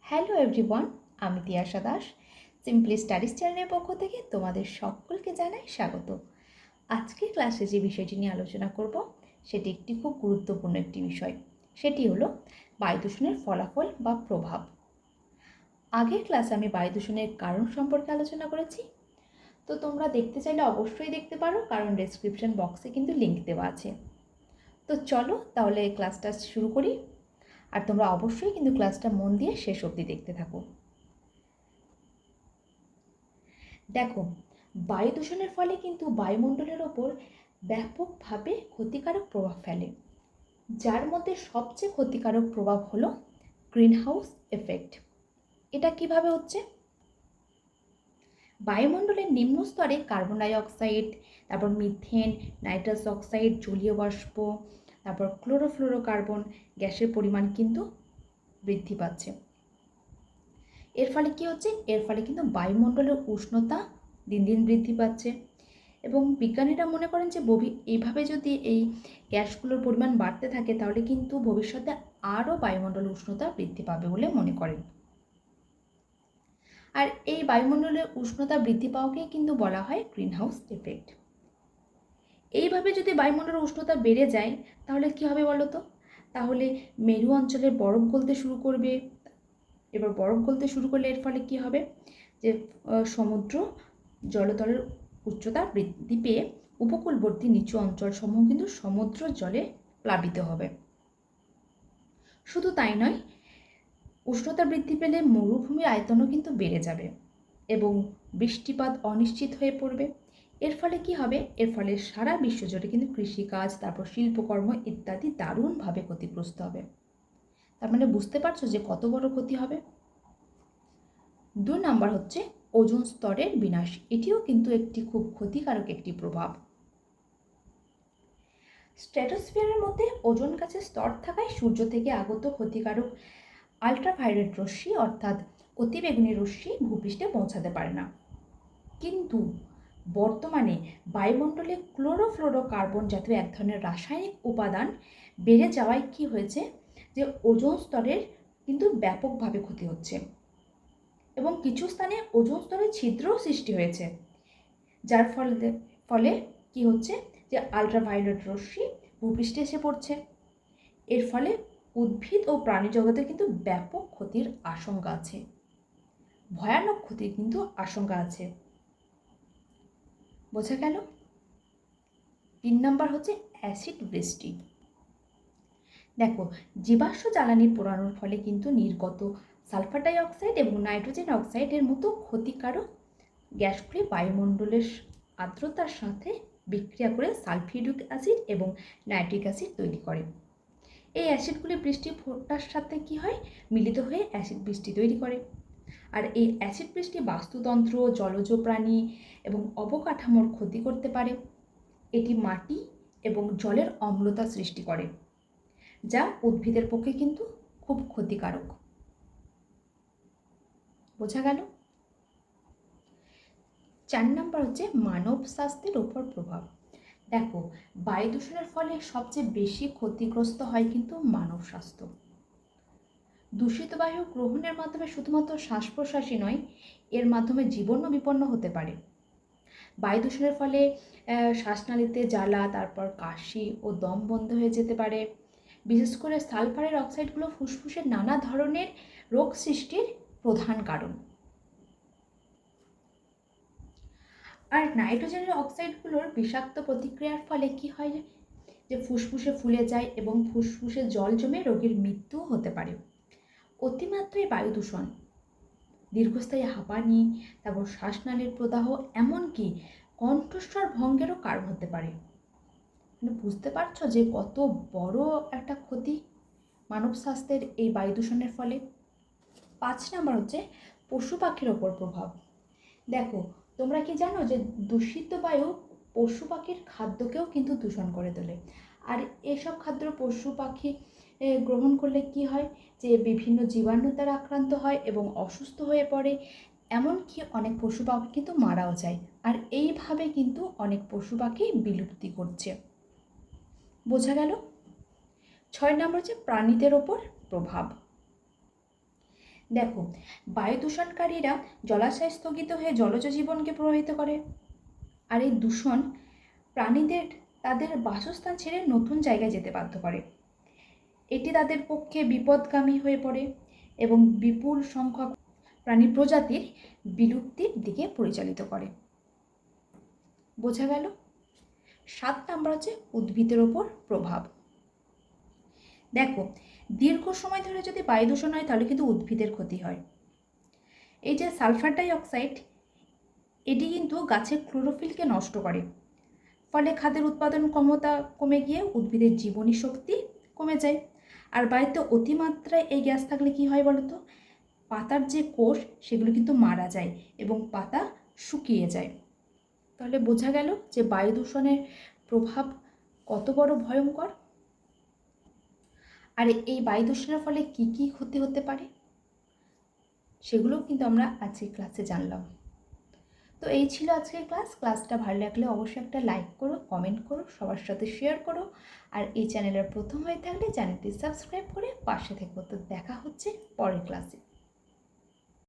Hello everyone, আমি Tiyasha Das. Simply studies চ্যানেলের পক্ষ থেকে তোমাদের সকলকে জানাই স্বাগত। আজকের ক্লাসে যে বিষয়টি নিয়ে আলোচনা করব সেটি একটি খুব গুরুত্বপূর্ণ একটি বিষয়। সেটি হলো বায়ু দূষণের ফলাফল বা প্রভাব। আগের ক্লাসে আমি বায়ু দূষণের কারণ সম্পর্কে আলোচনা করেছি, তো তোমরা দেখতে চাইলে অবশ্যই দেখতে পারো, কারণ ডেসক্রিপশন বক্সে কিন্তু লিঙ্ক দেওয়া আছে। তো চলো তাহলে ক্লাসটা শুরু করি, আর তোমরা অবশ্যই কিন্তু ক্লাসটা মন দিয়ে শেষ অবধি দেখতে থাকো। দেখো, বায়ু দূষণের ফলে কিন্তু বায়ুমণ্ডলের ওপর ব্যাপকভাবে ক্ষতিকারক প্রভাব ফেলে, যার মধ্যে সবচেয়ে ক্ষতিকারক প্রভাব হলো গ্রিনহাউস এফেক্ট। এটা কিভাবে হচ্ছে? বায়ুমণ্ডলের নিম্ন স্তরে কার্বন ডাই অক্সাইড, তারপর মিথেন, নাইট্রাস অক্সাইড, জলীয় বাষ্প, তারপর ক্লোরোফ্লোরোকার্বন গ্যাসের পরিমাণ কিন্তু বৃদ্ধি পাচ্ছে। এর ফলে কি হচ্ছে? এর ফলে কিন্তু বায়ুমণ্ডলের উষ্ণতা দিন দিন বৃদ্ধি পাচ্ছে, এবং বিজ্ঞানীরা মনে করেন যে এইভাবে যদি এই গ্যাসগুলোর পরিমাণ বাড়তে থাকে তাহলে কিন্তু ভবিষ্যতে আরও বায়ুমণ্ডলের উষ্ণতা বৃদ্ধি পাবে বলে মনে করেন। আর এই বায়ুমণ্ডলের উষ্ণতা বৃদ্ধি পাওয়াকে কিন্তু বলা হয় গ্রিনহাউস এফেক্ট। এইভাবে যদি বায়ুমণ্ডলের উষ্ণতা বেড়ে যায় তাহলে কি হবে বলো তো? তাহলে মেরু অঞ্চলের বরফ গলতে শুরু করবে। এবার বরফ গলতে শুরু করলে এর ফলে কি হবে? যে সমুদ্র জলতলের উচ্চতা বৃদ্ধি পেয়ে উপকূলবর্তী নিচু অঞ্চলসমূহ কিন্তু সমুদ্র জলে প্লাবিত হবে। শুধু তাই নয়, উষ্ণতা বৃদ্ধি পেলে মরুভূমির আয়তনও কিন্তু বেড়ে যাবে এবং বৃষ্টিপাত অনিশ্চিত হয়ে পড়বে। এর ফলে কি হবে? এর ফলে সারা বিশ্বজুড়ে কিন্তু কৃষিকাজ, তারপর শিল্পকর্ম ইত্যাদি দারুণভাবে ক্ষতিগ্রস্ত হবে। তার মানে বুঝতে পারছো যে কত বড় ক্ষতি হবে। 2 নাম্বার হচ্ছে ওজোন স্তরের বিনাশ। এটিও কিন্তু একটি খুব ক্ষতিকারক একটি প্রভাব। স্ট্র্যাটোস্ফিয়ারের মধ্যে ওজোন গাছের স্তর থাকায় সূর্য থেকে আগত ক্ষতিকারক আল্ট্রাভায়োলেট রশ্মি অর্থাৎ অতিবেগুনি রশ্মি ভূপৃষ্ঠে পৌঁছাতে পারে না। কিন্তু বর্তমানে বায়ুমণ্ডলে ক্লোরোফ্লোরোকার্বন জাতীয় এক ধরনের রাসায়নিক উপাদান বেড়ে যাওয়ায় কি হয়েছে? যে ওজোন স্তরের কিন্তু ব্যাপকভাবে ক্ষতি হচ্ছে, এবং কিছু স্থানে ওজোন স্তরে ছিদ্রও সৃষ্টি হয়েছে, যার ফলে কি হচ্ছে? যে আল্ট্রাভায়োলেট রশ্মি ভূপৃষ্ঠে এসে পড়ছে। এর ফলে উদ্ভিদ ও প্রাণী জগতে কিন্তু ব্যাপক ক্ষতির আশঙ্কা আছে, ভয়ানক ক্ষতির কিন্তু আশঙ্কা আছে। বোঝা গেল? 3 নাম্বার হচ্ছে অ্যাসিড বৃষ্টি। দেখো, জীবাশ্ম জ্বালানি পোড়ানোর ফলে কিন্তু নির্গত সালফার ডাই অক্সাইড এবং নাইট্রোজেন অক্সাইডের মতো ক্ষতিকারক গ্যাসগুলি বায়ুমণ্ডলের আর্দ্রতার সাথে বিক্রিয়া করে সালফিউরিক অ্যাসিড এবং নাইট্রিক অ্যাসিড তৈরি করে। এই অ্যাসিডগুলি বৃষ্টি ফোঁটার সাথে কি হয়? মিলিত হয়ে অ্যাসিড বৃষ্টি তৈরি করে। আর এই অ্যাসিড বৃষ্টি বাস্তুতন্ত্র, জলজ প্রাণী এবং অবকাঠামোর ক্ষতি করতে পারে। এটি মাটি এবং জলের অম্লতা সৃষ্টি করে, যা উদ্ভিদের পক্ষে কিন্তু খুব ক্ষতিকারক। বোঝা গেল? 4 নাম্বার হচ্ছে মানব স্বাস্থ্যের উপর প্রভাব। দেখো, বায়ু দূষণের ফলে সবচেয়ে বেশি ক্ষতিগ্রস্ত হয় কিন্তু মানব স্বাস্থ্য। দূষিত বায়ু গ্রহণের মাধ্যমে শুধুমাত্র শ্বাস প্রশ্বাসই নয়, এর মাধ্যমে জীবনও বিপন্ন হতে পারে। বায়ু দূষণের ফলে শ্বাসনালীতে জ্বালা, তারপর কাশি ও দম বন্ধ হয়ে যেতে পারে। বিশেষ করে সালফারের অক্সাইডগুলো ফুসফুসের নানা ধরনের রোগ সৃষ্টির প্রধান কারণ। আর নাইট্রোজেনের অক্সাইডগুলোর বিষাক্ত প্রতিক্রিয়ার ফলে কি হয়? যে ফুসফুসে ফুলে যায় এবং ফুসফুসে জল জমে রোগীর মৃত্যুও হতে পারে। অতিমাত্রায় বায়ু দূষণ দীর্ঘস্থায়ী হাঁপানি, তারপর শ্বাসনালীর প্রদাহ, এমনকি কণ্ঠস্বর ভঙ্গেরও কারণ হতে পারে। বুঝতে পারছো যে কত বড় একটা ক্ষতি মানব স্বাস্থ্যের এই বায়ু দূষণের ফলে। 5 নাম্বার হচ্ছে পশু পাখির ওপর প্রভাব। দেখো, তোমরা কি জানো যে দূষিত বায়ু পশু পাখির খাদ্যকেও কিন্তু দূষণ করে তোলে। আর এসব খাদ্য পশু পাখি গ্রহণ করলে কি হয়? যে বিভিন্ন জীবাণু দ্বারা আক্রান্ত হয় এবং অসুস্থ হয়ে পড়ে, এমনকি অনেক পশু পাখি কিন্তু মারাও যায়। আর এইভাবে কিন্তু অনেক পশু পাখি বিলুপ্তি করছে। বোঝা গেল? 6 নম্বর হচ্ছে প্রাণীদের ওপর প্রভাব। দেখো, বায়ু দূষণকারীরা জলাশয় স্থগিত হয়ে জলজ জীবনকে প্রভাবিত করে। আর এই দূষণ প্রাণীদের তাদের বাসস্থান ছেড়ে নতুন জায়গায় যেতে বাধ্য করে। এটি তাদের পক্ষে বিপদগামী হয়ে পড়ে এবং বিপুল সংখ্যক প্রাণী প্রজাতির বিলুপ্তির দিকে পরিচালিত করে। বোঝা গেল? 7 নাম্বার হচ্ছে উদ্ভিদের ওপর প্রভাব। দেখো, দীর্ঘ সময় ধরে যদি বায়ু দূষণ হয় তাহলে কিন্তু উদ্ভিদের ক্ষতি হয়। এই যে সালফার ডাই অক্সাইড, এটি কিন্তু গাছের ক্লোরোফিলকে নষ্ট করে, ফলে খাদ্যের উৎপাদন ক্ষমতা কমে গিয়ে উদ্ভিদের জীবনী শক্তি কমে যায়। আর বায়ুতে অতিমাত্রায় এই গ্যাস থাকলে কি হয় বলতো? পাতার যে কোষ সেগুলো কিন্তু মারা যায় এবং পাতা শুকিয়ে যায়। তাহলে বোঝা গেল যে বায়ু দূষণের প্রভাব কত বড় ভয়ঙ্কর। আর এই বায়ু দূষণের ফলে কি কি ক্ষতি হতে পারে সেগুলোও কিন্তু আমরা আজকের ক্লাসে জানলাম। তো এই ছিল আজকের ক্লাসটা ভালো লাগলে অবশ্যই একটা লাইক করো, কমেন্ট করো, সবার সাথে শেয়ার করো। আর এই চ্যানেলের প্রথম হয়ে থাকলে চ্যানেলটি সাবস্ক্রাইব করে পাশে থেকো। তো দেখা হচ্ছে পরের ক্লাসে।